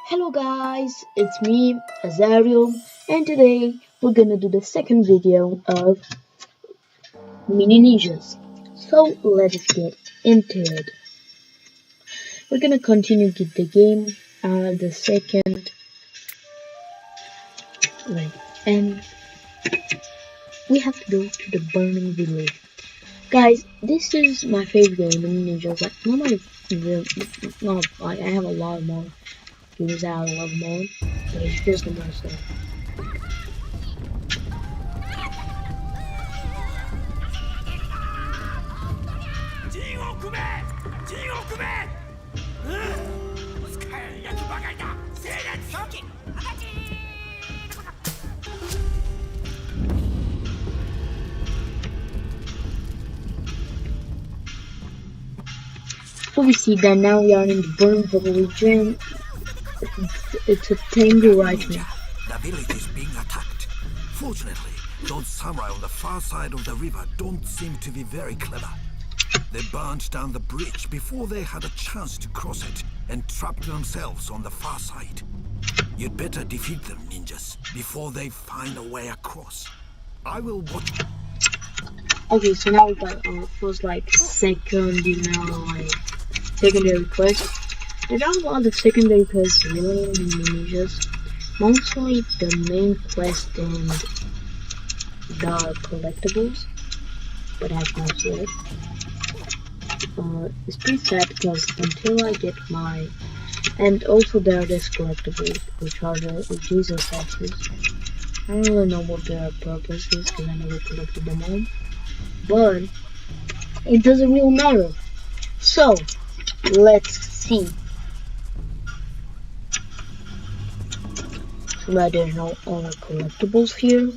Hello guys, it's me, Azariel, and today we're gonna do the second video of mini ninjas. So let's get into it. We're gonna continue with the game, the second, right, and we have to go to the burning village. Guys, this is my favorite game, mini ninjas. Like, not my, not like I have a lot more games that I love more, but it's just the most. So we see that now we are in the burning village. It's a tango right now. The village is being attacked. Fortunately, those samurai on the far side of the river don't seem to be very clever. They burned down the bridge before they had a chance to cross it and trapped themselves on the far side. You'd better defeat them, ninjas, before they find a way across. I will watch. Okay, so now we got first secondary quest. There are a lot of secondary quests related in ninjas. Mostly the main quest and the collectibles, but I can't see it. It's pretty sad because until I get my, and also there are these collectibles which are the Jesus statues. I don't really know what their purpose is because I never collected them all, but it doesn't really matter. So let's see. So that there's no other collectibles here.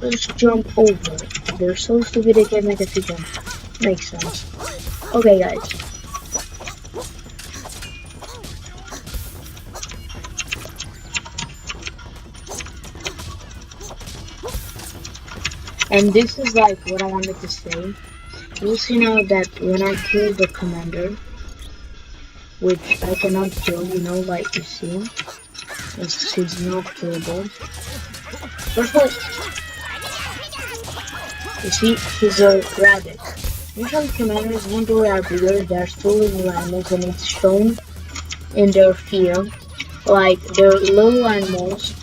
Let's jump over. They're so stupid they can't make a jump. Makes sense. Okay, guys. And this is like what I wanted to say. You'll see now that when I kill the commander, which I cannot kill, like you see, he's not killable. First of all, you see, he's a rabbit. Usually commanders, even though they are bigger, they're still little animals, and it's shown in their fear. Like, they're little animals,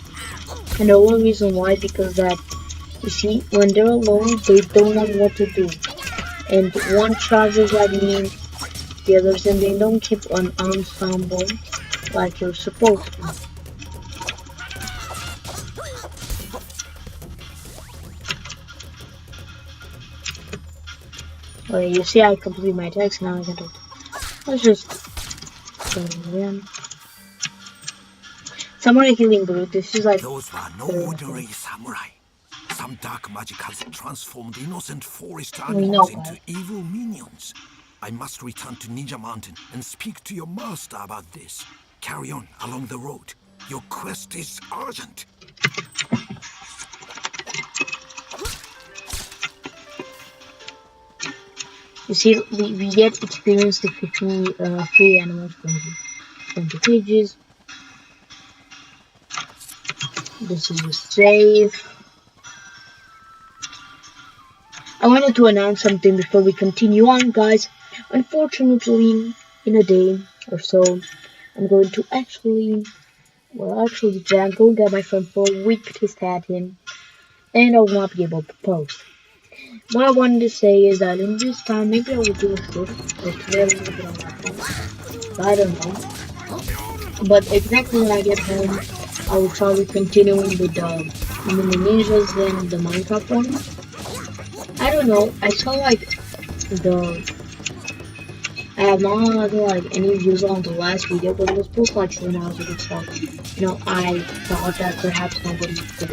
and the only reason why, because that, you see, when they're alone, they don't know what to do. And one charges like me, the others, and they don't keep an ensemble like you're supposed to. Okay, you see I complete my text, now I can do it. Let's just go again. Samurai Healing Brute, this is like... Those were no ordinary samurai. Some dark magic has transformed innocent forest animals into evil minions. I must return to Ninja Mountain and speak to your master about this. Carry on along the road. Your quest is urgent. You see, we get experience the 50 free animals from the pages. This is safe. I wanted to announce something before we continue on, guys. Unfortunately, in a day or so, I'm going to actually go get my phone for a week to stat him, and I will not be able to post. What I wanted to say is that in this time, maybe I will do a short, but today I'm going to get on my phone. I don't know. But exactly when I get home, I will try to continue with the mini ninjas and the Minecraft one. I don't know, I saw I have not like any views on the last video, but it was posted like 7 hours ago, so I thought that perhaps nobody could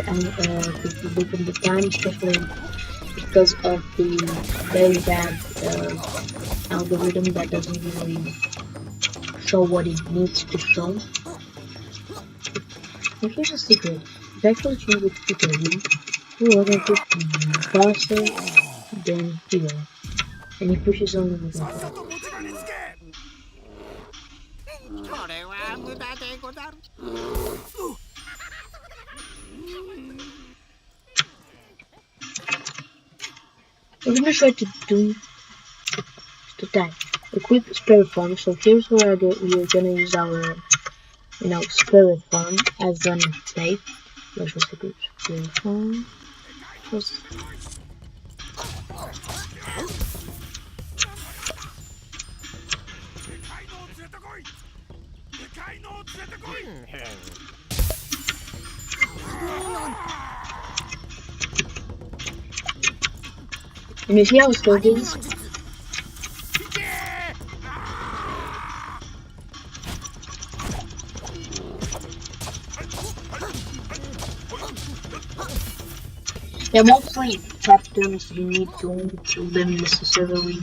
look in the time, especially because of the very bad algorithm that doesn't really show what it needs to show. But here's a secret. It's actually changed with secret. We're gonna put faster than here, and he pushes on with the We're gonna try to do to that. Equip spirit farm. So here's where we're gonna use our spirit farm as an save. Let's just equip spirit farm. Just and you see how slow this is? Yeah, mostly captains, you need to only kill them necessarily.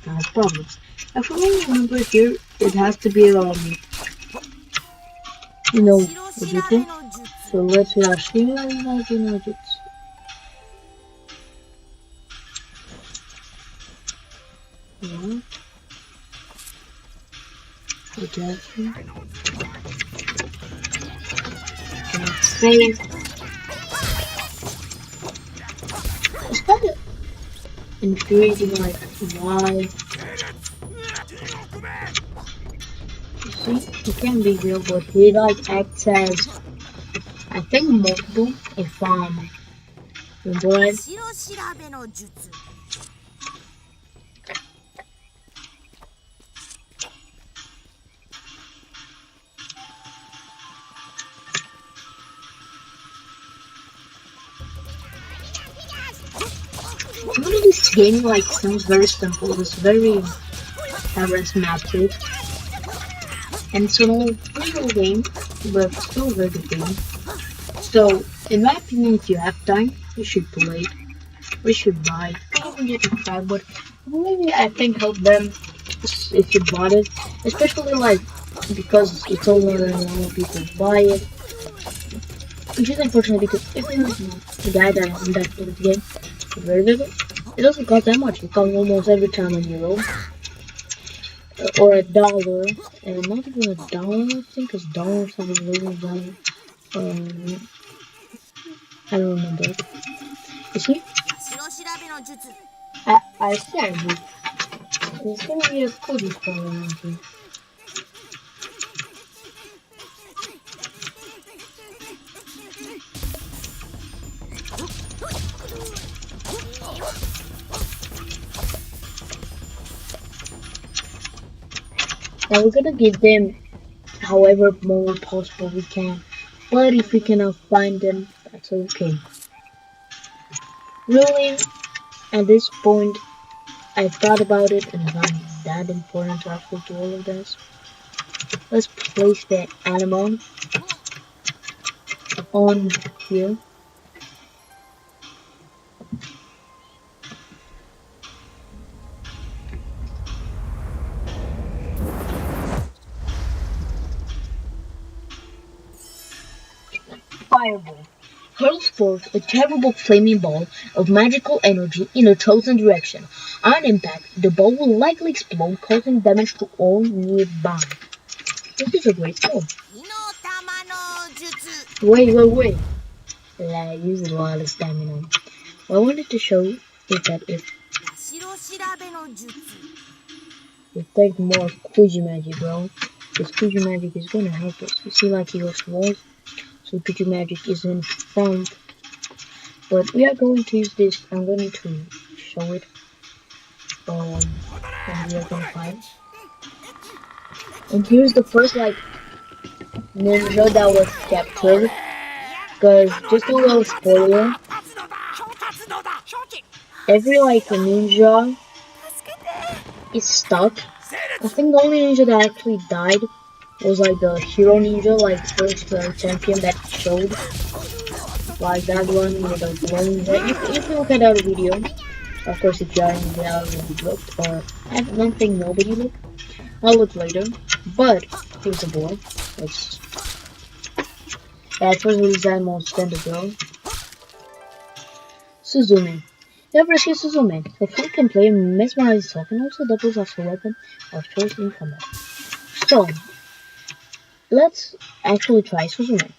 Not a problem. I fully remember here, it has to be everything. So let's actually know it. Yeah. Protection. Cannot save. It's kind of infuriating, like, why? You see, he can be real, but he, like, acts as, I think, multiple, if, remember right? Really, this game, like, sounds very simple, it's very charismatic, and it's an old little game, but still a very good game. So, in my opinion, if you have time, you should play it. We should buy it. Probably get to try, but maybe I think help them if you bought it, especially like because it's only normal people buy it. Which is unfortunate because if you know the guy that plays the game, very vivid, it doesn't cost that much. It comes almost every time in euro or $1, and not even $1. I think it's dollar something really value. I don't remember. You see? I said it's gonna be a cookie for Now we're gonna give them however more possible we can, but if we cannot find them, that's okay. Really, at this point, I've thought about it and it's not that important to actually do all of this. Let's place the animal on here. Fireball hurls forth a terrible flaming ball of magical energy in a chosen direction. On impact, the ball will likely explode, causing damage to all nearby. This is a great skill. Wait. I used a lot of stamina. What I wanted to show is that if we take more Kuji magic, bro, this Kuji magic is gonna help us. You see, like he goes towards, so Kuji magic is in front. But we are going to use this. I'm going to show it. And we are gonna fight. And here's the first like ninja that was captured. Cause just a little spoiler. Every like ninja is stuck. I think the only ninja that actually died was like the hero ninja, like first champion that showed. Like that one with the glowing red. You can look at that video. Of course, if you are in the already looked, or I don't think nobody looked. I'll look later. But here's the board. Let's. That was designed most standard girl. Suzume. You have rescued Suzume. The fool can play a mesmerizing sock and also doubles as a weapon of choice in combat. So, let's actually try Suzume.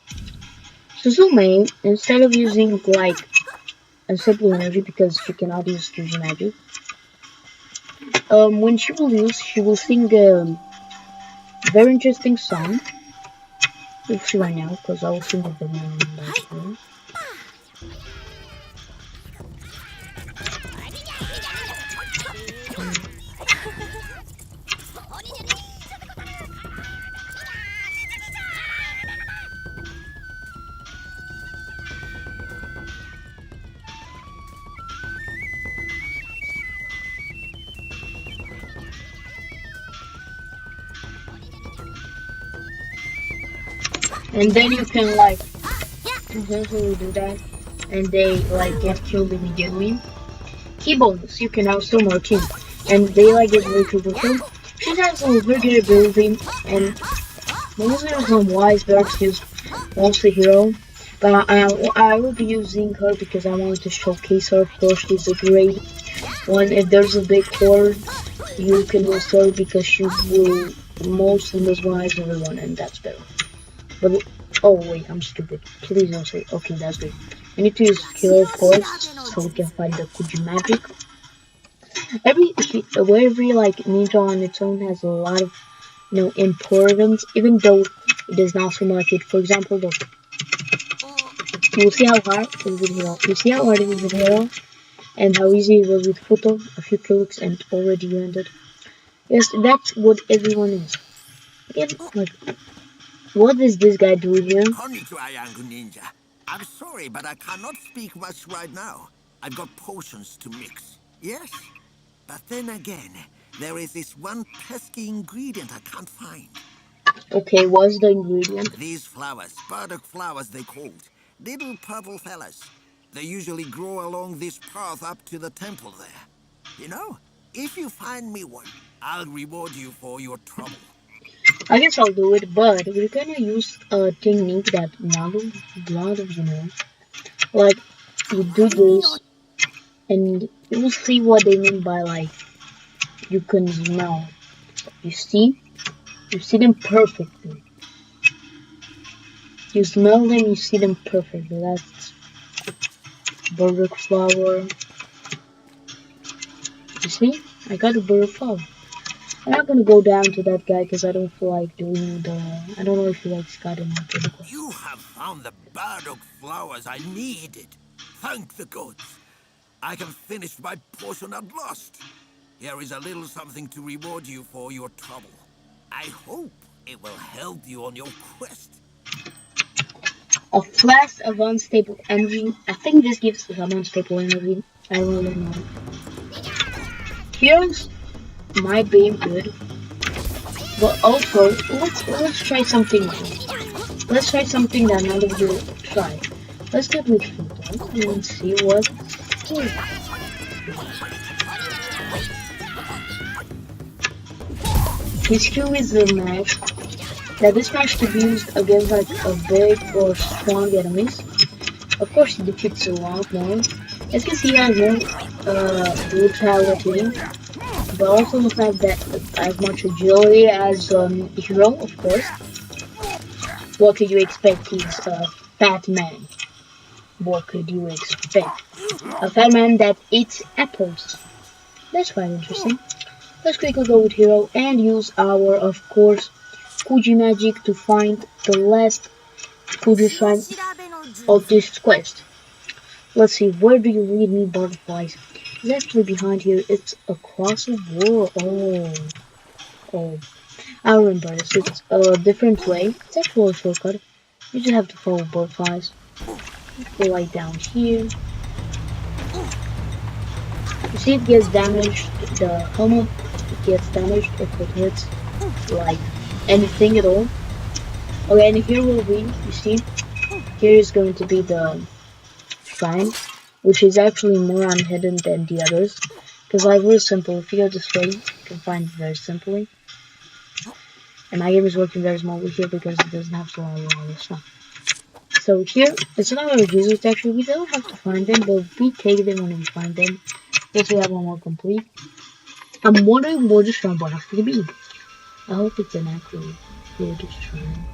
Suzume, instead of using like a simple energy because she cannot use fusion magic, when she will sing a very interesting song. We'll see right now because I will sing it the moment that's here. And then you can like essentially do that, and they like get killed immediately. Key bonus, you can outstorm our team, and they like get very crucial. She has a very good ability, and most of them wise birds use mostly hero. But I will be using her because I wanted to showcase her. Of course, she's a great one. If there's a big horde, you can use her because she will mostly mesmerize everyone, and that's better. But oh wait, I'm stupid. Please don't say. Okay, that's good. We need to use skill, of course, so we can find the Kuji magic. Every like ninja on its own has a lot of importance, even though it does not seem like it. For example, look, you see how hard it is with hero. You see how hard it is with hero, and how easy it was with Futo. A few clicks and already you ended. Yes, that's what everyone is. Again, like, what is this guy doing here? Konnichiwa, young ninja. I'm sorry, but I cannot speak much right now. I've got potions to mix. Yes? But then again, there is this one pesky ingredient I can't find. Okay, what's the ingredient? These flowers, burdock flowers they called. Little purple fellas. They usually grow along this path up to the temple there. You know, if you find me one, I'll reward you for your trouble. I guess I'll do it, but we're gonna use a technique that not a lot of you know. Like, you do this, and you will see what they mean by like, you can smell. You see? You see them perfectly. You smell them, you see them perfectly. That's burdock flower. You see? I got a burdock flower. I'm not gonna go down to that guy because I don't feel like doing the. I don't know if he likes got any critical. You have found the burdock flowers I needed. Thank the gods. I can finish my portion at last. Here is a little something to reward you for your trouble. I hope it will help you on your quest. A flash of unstable energy. I think this gives some unstable energy. I really don't know. Heroes might be good, but also let's try something new. Let's try something that none of you tried. Let's get with Futo and see what. His skill is the match. Now this match can be used against like a big or strong enemies. Of course he defeats a lot more. As you can see he has more brutality, but also the fact that as much agility as Hero, of course. What could you expect? He's a fat man. What could you expect? A fat man that eats apples. That's quite interesting. Let's quickly go with Hero and use our, of course, Kuji magic to find the last Kuji shrine of this quest. Let's see, where do you lead me, butterflies? It's actually behind here. It's across the world. Oh. I remember this. It's a different way. It's actually a shortcut. You just have to follow butterflies. Go right down here. You see it gets damaged. The helmet gets damaged if it hits like anything at all. Okay, and here will be, you see, here is going to be the shrine, which is actually more unhidden than the others. Because like very simple, if you go this way, you can find it very simply. And my game is working very smoothly here because it doesn't have to allow all this stuff. So here, it's not our Jesus actually, we don't have to find them, but we take them when we find them. Yes, we have one more complete. I'm wondering what the shrine would actually be. I hope it's an actual good shrine.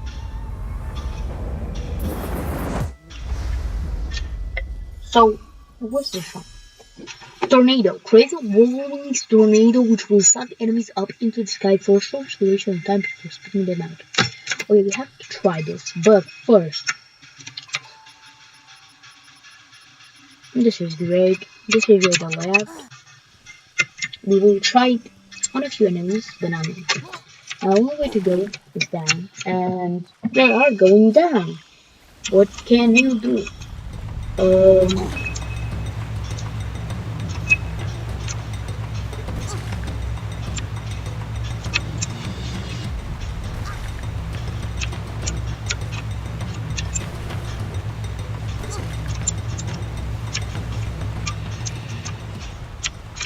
So, what's this one? Tornado. Create a whirling tornado which will suck enemies up into the sky for a short duration of time before spitting them out. Okay, we have to try this, but first, this is great. This is the left. We will try it on a few enemies, then I'm in. Now, the only way to go is down, and they are going down. What can you do? Um,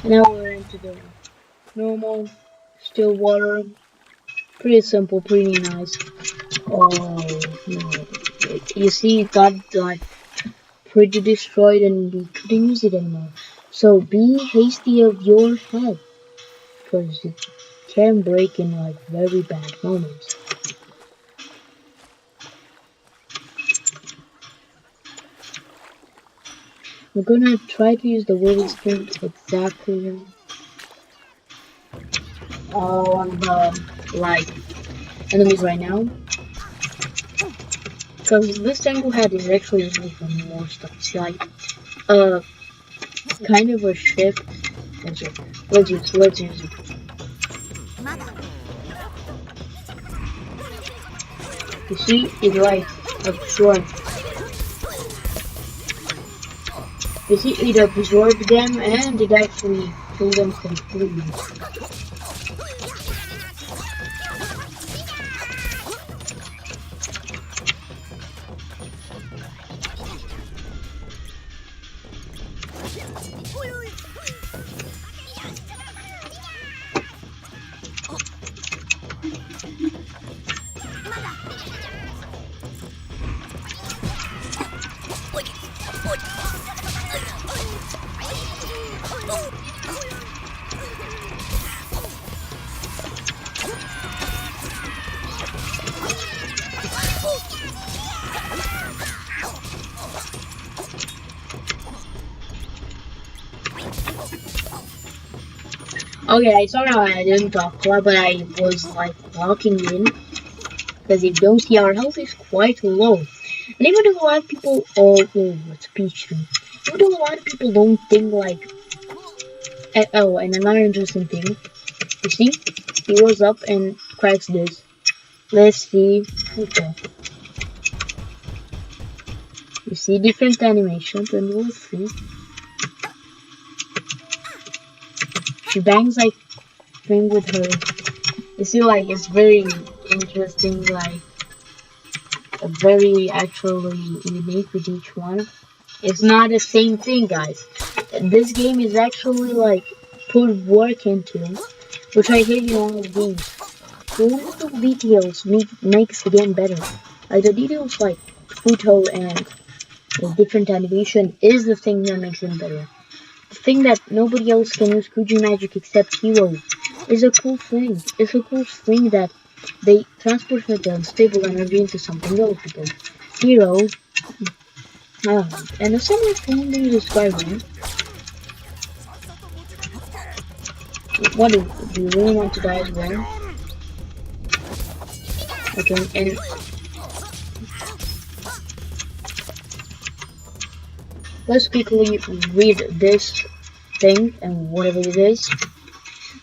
now we're into the normal, still water. Pretty simple, pretty nice. Oh no. You see, it got like pretty destroyed and we couldn't use it anymore. So be hasty of your head, because it can break in like very bad moments. We're gonna try to use the wheel string exactly on the like enemies right now. Because this tangle head is actually useful for more stuff. It's like kind of a ship. Let's use it. You see, it like absorbed. You see, it absorbed them and it actually killed them completely. Okay, sorry I didn't talk a lot, but I was like walking in because if you don't see, our health is quite low. And even though a lot of people, it's peach tree. Even though a lot of people don't think like, oh, and another interesting thing, you see, he goes up and cracks this. Let's see, okay. You see different animations, and we'll see. She bangs like thing with her. You see, like it's very interesting, like very actually unique with each one. It's not the same thing, guys. This game is actually like put work into it, which I hate in all games. The little details makes the game better. Like the details like photo and the different animation is the thing that makes it better. The thing that nobody else can use Kuji magic except Hero is a cool thing. It's a cool thing that they transport the unstable energy into something else because Hero, and the similar thing they describe him. What do you really want to die as well? Okay, and let's quickly read this thing and whatever it is.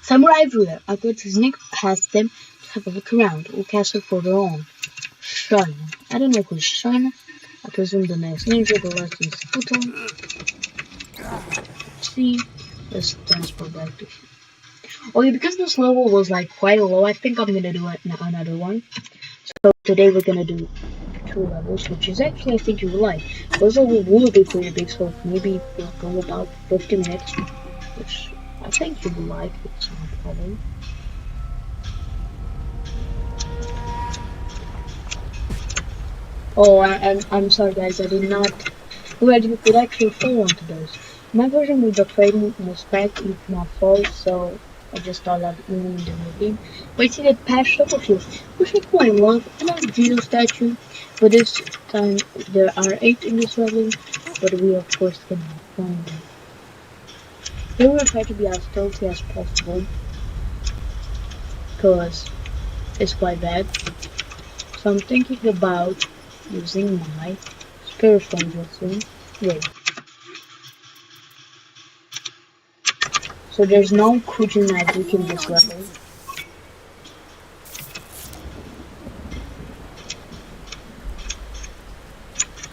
Samurai ruler. Our good Nick has them to have a look around. We'll cast it further on. Shun. I don't know who's Shun. I presume the next ninja, the last is Futon. Let's see. Let's transfer back to. Okay, because this level was like quite low, I think I'm gonna do another one. So today we're gonna do 2 levels, which is actually I think you will like. Those level will be pretty big, so maybe we'll go about 50 minutes, which I think you will like. It's not a problem. Oh, I'm sorry guys, I did not read you could actually fall onto those. My version with the trading was back, you cannot fall, so I just thought I'd in the game. But see that patched up a few, which I quite love. Another Judo statue, but this time there are 8 in this level, but we of course cannot find them. They will try to be as stealthy as possible, because it's quite bad. So I'm thinking about using my spirit phone soon. Wait. So there's no Kujin magic in this level.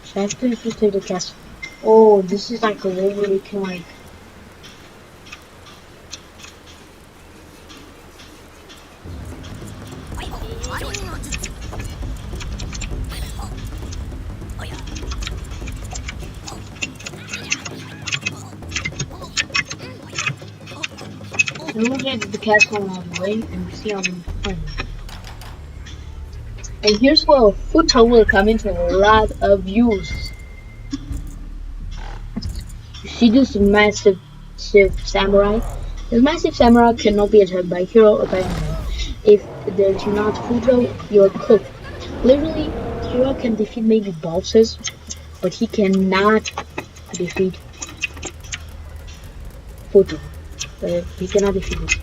So I have to infiltrate the castle. Oh, this is like a way where you can like... We'll get the castle all the way and see how many find. And here's where Futo will come into a lot of use. You see this massive samurai? This massive samurai cannot be attacked by hero or by enemy. If there's not Futo, you're cooked. Literally, hero can defeat maybe bosses, but he cannot defeat Futo. He cannot defeat it.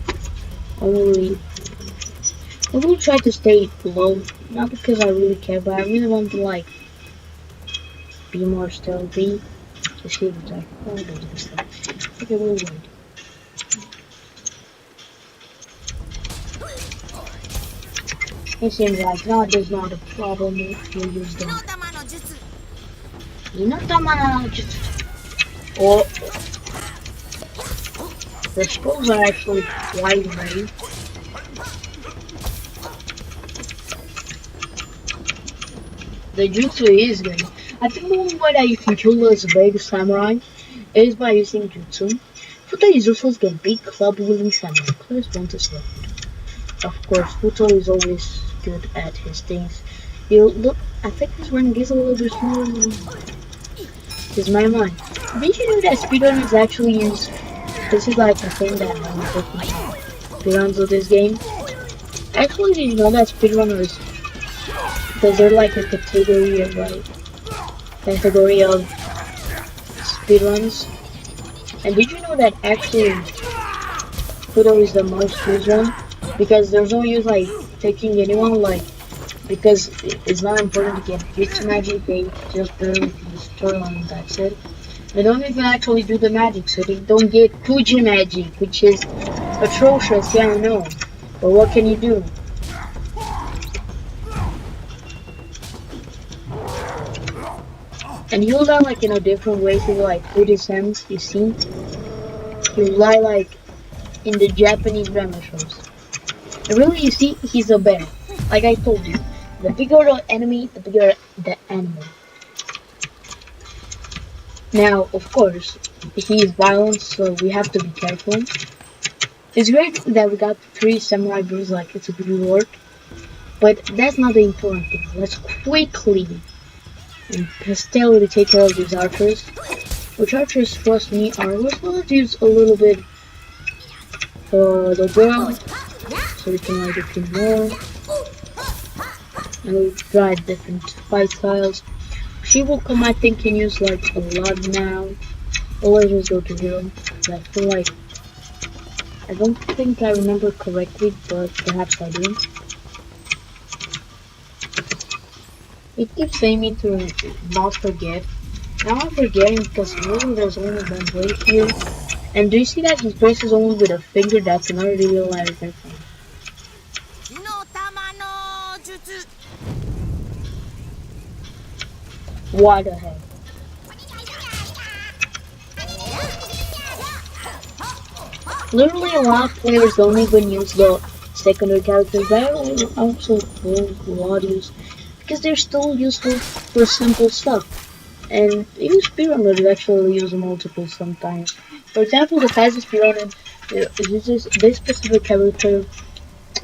Only I will try to stay low, not because I really care, but I really want to like be more stealthy to see if I can do this stuff. Okay, we'll wait. It seems like that is not a problem if you use them. Or the scrolls are actually quite rare. The jutsu is good. I think the only way that you can kill this big samurai is by using jutsu. Futo is also a big club-wielding samurai. Players want to select. Of course, Futo is always good at his things. You look, I think this one gets a little bit smaller than is my mind. Did you know that speedrun is actually used? This is like the thing that I'm taking speedruns of this game. Actually, did you know that speedrunners, because they're like a category of speedruns. And did you know that actually Futo is the most used one? Because there's no use like taking anyone like, because it's not important to get hits magic, they just barely use turn on, that's it. They don't even actually do the magic, so they don't get Fuji magic, which is atrocious, yeah I know. But what can you do? And he'll die like in a different way to like put his hands, you see? He'll lie like in the Japanese drama shows. And really, you see, he's a bear. Like I told you, the bigger the enemy, the bigger the animal. Now, of course, he is violent, so we have to be careful. It's great that we got 3 samurai brews, like it's a good reward. But that's not the important thing. Let's quickly and steadily take care of these archers. Which archers, trust me, are let's use a little bit the girl, so we can like a few more. And we'll try different fight styles. She will come, I think, and use like a lot now. Or let's just go to hero. I feel like, I don't think I remember correctly, but perhaps I do. It keeps saying me to not forget. Now I'm forgetting because really there's only one way here. And do you see that his brace is only with a finger? That's another real life thing. What the heck? Literally a lot of players don't even use the secondary characters, but I also will use because they're still useful for simple stuff. And even speedrunners actually use multiple sometimes. For example, the fastest speedrunner uses this specific character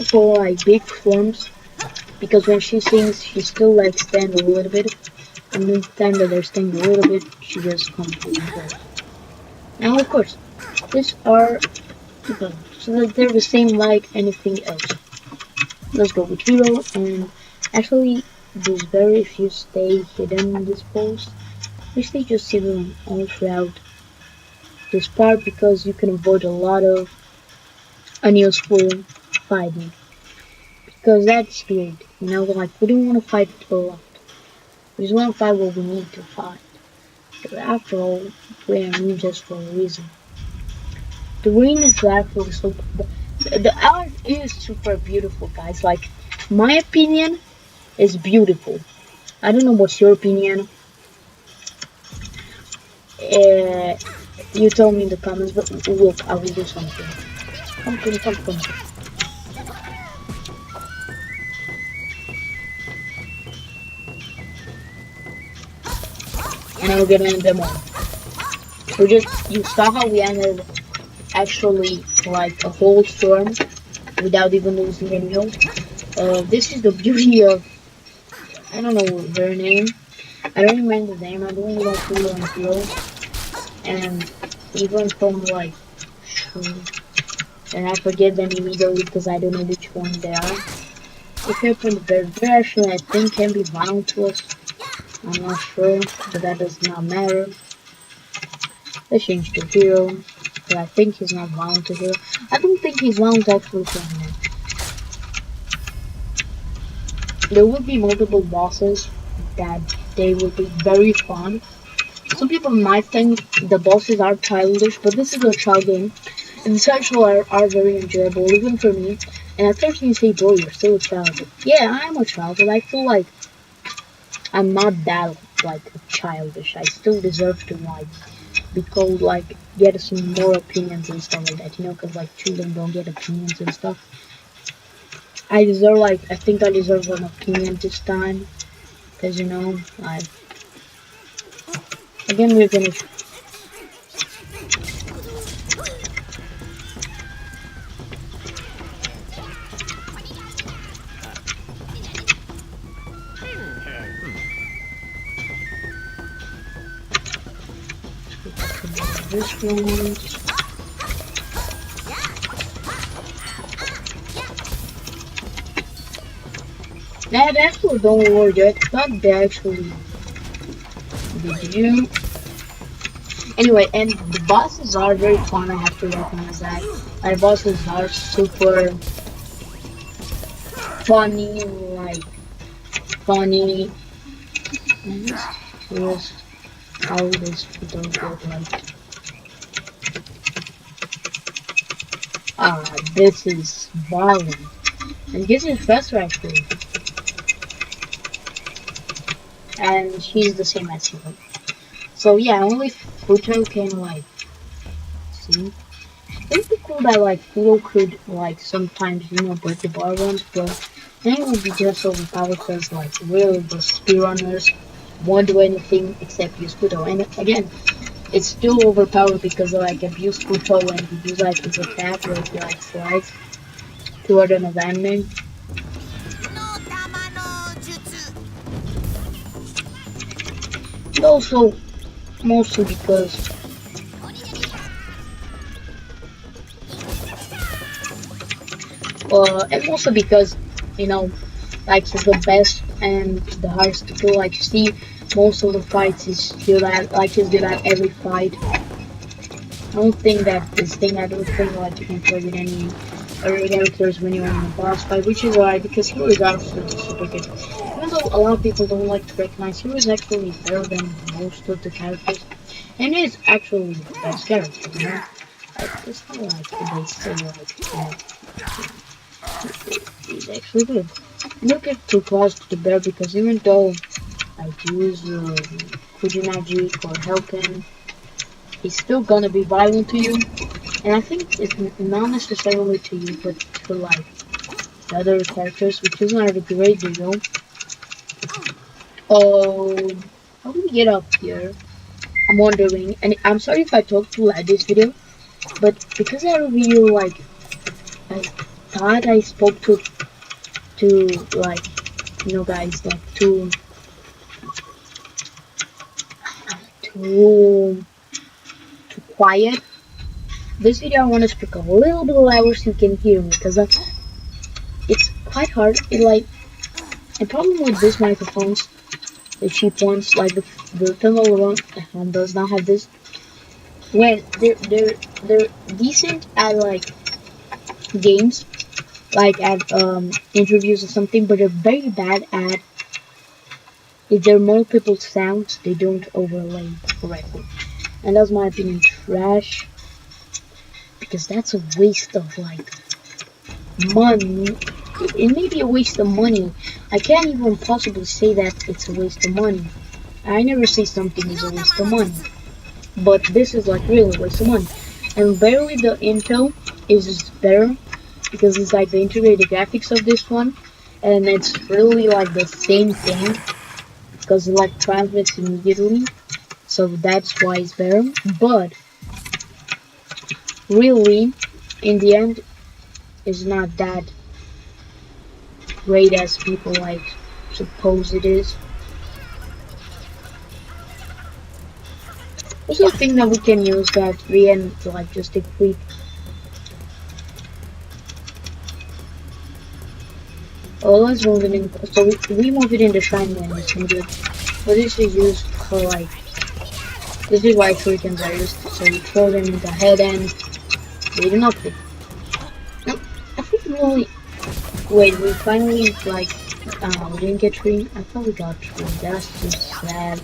for like big forms, because when she sings, she still like stands a little bit, and the time that they're standing a little bit, she just comes to the floor. Now, of course, these are So like they're the same like anything else. Let's go with hero, and actually there's very few stay hidden in this post. Which they just see them all throughout this part because you can avoid a lot of unuseful fighting. Because that's good, you know, like we don't want to fight a lot. We just want to fight what we need to fight. Because after all, we are ninjas for a reason. The green is actually so. The art is super beautiful, guys. Like, my opinion is beautiful. I don't know what's your opinion. Uh, you tell me in the comments, but look, I will do something. Come, come, come, come. And I will get in them all. You saw how we ended actually like a whole storm without even losing any health. This is the beauty of, I don't know her name. I don't remember the name. I don't even know who on heroes. And even from like, and I forget them immediately because I don't know which one they are. If you're from the very actually, I think can be violent to us. I'm not sure, but that does not matter. Let's change to hero. But I think he's not violent to hero. I don't think he's violent actually to him. There will be multiple bosses that they will be very fun. Some people might think the bosses are childish, but this is a child game, and the sexual are very enjoyable, even for me. And at first you say, bro, you're still a child. Yeah, I'm a child, but I feel like I'm not that like childish. I still deserve to like be called like get some more opinions and stuff like that, you know, because like children don't get opinions and stuff. I deserve like I think I deserve an opinion this time, because you know I again we're gonna. This one. That actually don't worry, I thought they actually did you. Anyway, and the bosses are very fun, I have to recognize that. Our bosses are super funny, like funny. And here's how this don't look like. This is violent. And this is faster actually. And she's the same as him. So yeah, only Futo can like see. It would be cool that like Futo could like sometimes, you know, break the bar ones, but then it would be just overpowered because like really the speedrunners won't do anything except use Futo. And again, it's still overpowered because like abuse Futo and he use like his attack where he like slides toward an environment. And also mostly because and also because you know like he's the best and the hardest to kill. Like you see most of the fights he's good at, like he's good at every fight. I don't think that this thing, I don't think like you can play with any other characters when you're in a boss fight, which is alright because Hero is absolutely super good. Even though a lot of people don't like to recognize, Hero is actually better than most of the characters, and is actually the best character, you know? Like, it's not like they say like, you know, he's actually good. I'm not get too close to the bear because even though I use Kuji magic or help him, he's still gonna be violent to you. And I think it's not necessarily to you, but to like the other characters, which is not a great deal. Oh, how do we get up here? I'm wondering, and I'm sorry if I talk too loud this video, but because I review like I thought I spoke to like you know guys like too quiet. This video I want to speak a little bit louder so you can hear me, because it's quite hard. The problem with these microphones, the cheap ones, like the thermal one, does not have this. When they're decent at like games, like at interviews or something, but they're very bad at if there are multiple sounds, they don't overlay correctly. And that's my opinion, trash, because that's a waste of like money. It may be a waste of money. I can't even possibly say that it's a waste of money. I never say something is a waste of money, but this is like really a waste of money. And barely the Intel is better because it's like the integrated graphics of this one, and it's really like the same thing because it like transmits immediately, so that's why it's better. But really, in the end, it's not that great as people like suppose it is. Also, a thing that we can use that we can like just take quick. Oh, let's move it in. So we move it in the shiny one. It's good. But this is used for like. This is why shurikens are used. So you throw them in the head and they do nothing. No, I think really. Wait, we finally like. We didn't get tree. I thought we got tree. That's just sad.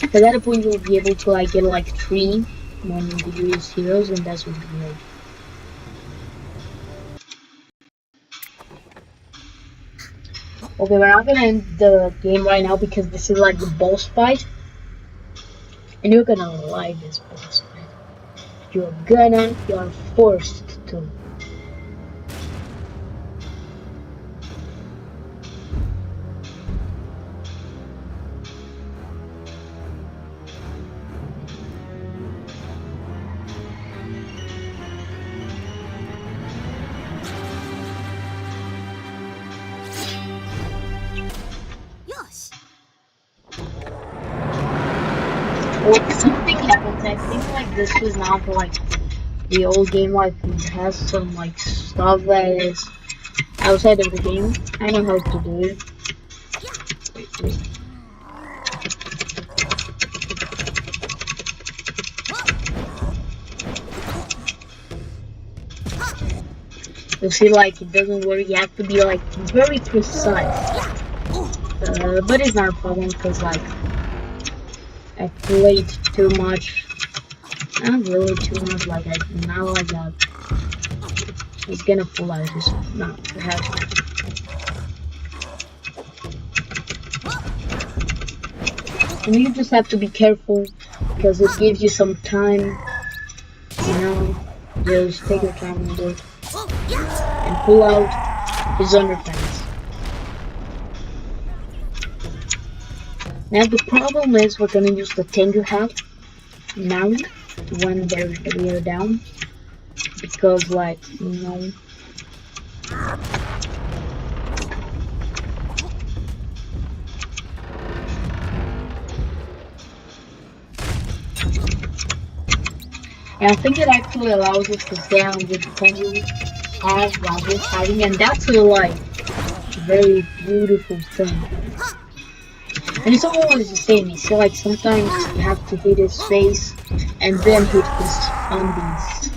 Because at a point you'll be able to like get like 3 when you use heroes, and that's would be great. Okay, we're not gonna end the game right now because this is like the boss fight, and you're gonna like this boss fight. You're forced to. Well, something happens. I think like this is not like the old game. Like it has some like stuff that is outside of the game. I know how to do it. Wait. You see, like it doesn't work. You have to be like very precise. But it's not a problem because like I played too much. Not really too much. Like not like that. It's gonna pull out. Just not perhaps. And you just have to be careful because it gives you some time. You know, just take your time and do it. And pull out his underpants. Now the problem is we're gonna use the Tengu hat now when they're down, because like you know. And I think it actually allows us to stay on with the Tengu hat while we're fighting, and that's a like very beautiful thing. And it's always the same. You see, like sometimes you have to hit his face and then hit his undies.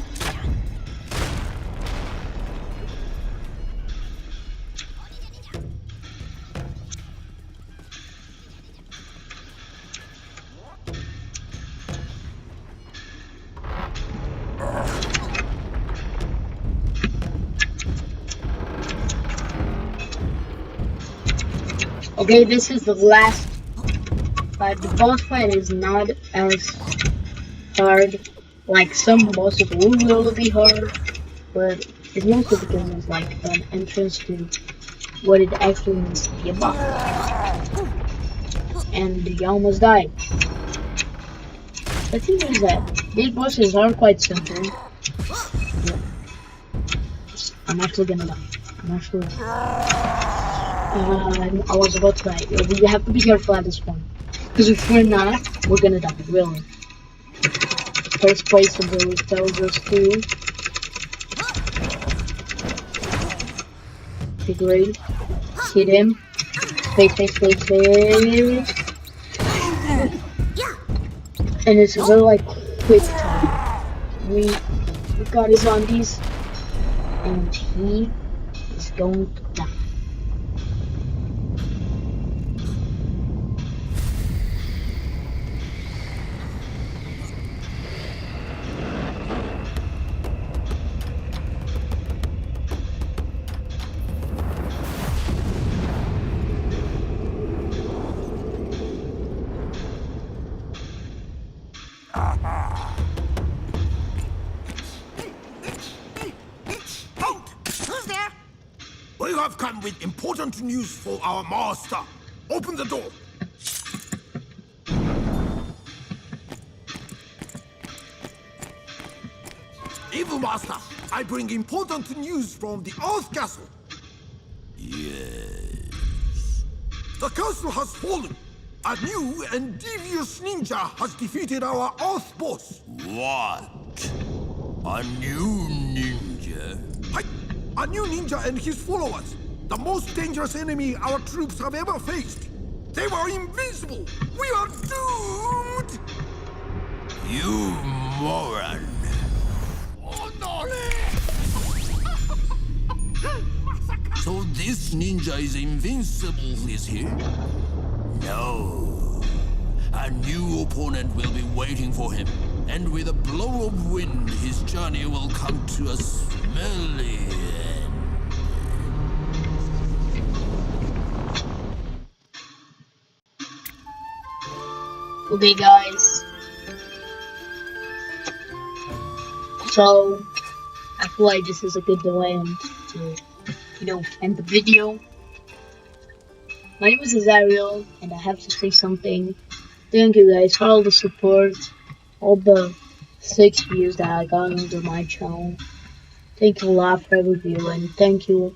Okay, this is the last fight. The boss fight is not as hard. Like some bosses will really be hard, but it's mostly because it's like an entrance to what it actually means to be a boss. And you almost died. The thing is that these bosses are quite simple. Yeah. I'm actually gonna die. I was about to die. You have to be careful at this point. Because if we're not, we're gonna die, really. First place in the Soldiers too. Okay, great. Hit him. Face. And it's a very like quick time. We got his zombies, and he is going to die. Halt! Who's there? We have come with important news for our master. Open the door. Evil master, I bring important news from the Earth Castle. Yes. The castle has fallen. A new and devious ninja has defeated our Earth boss. What? A new ninja? Hi! A new ninja and his followers. The most dangerous enemy our troops have ever faced. They were invincible. We are doomed! You moron. Oh, no! So this ninja is invincible, is he? No. A new opponent will be waiting for him, and with a blow of wind, his journey will come to a smelly end. Okay, guys. So, I feel like this is a good end to, end the video. My name is Azariel, and I have to say something. Thank you guys for all the support, all the 6 views that I got under my channel. Thank you a lot for every view, and thank you.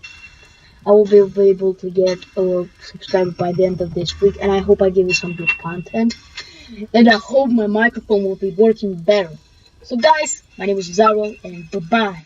I will be able to get a subscriber by the end of this week, and I hope I give you some good content. And I hope my microphone will be working better. So guys, my name is Azariel, and bye-bye.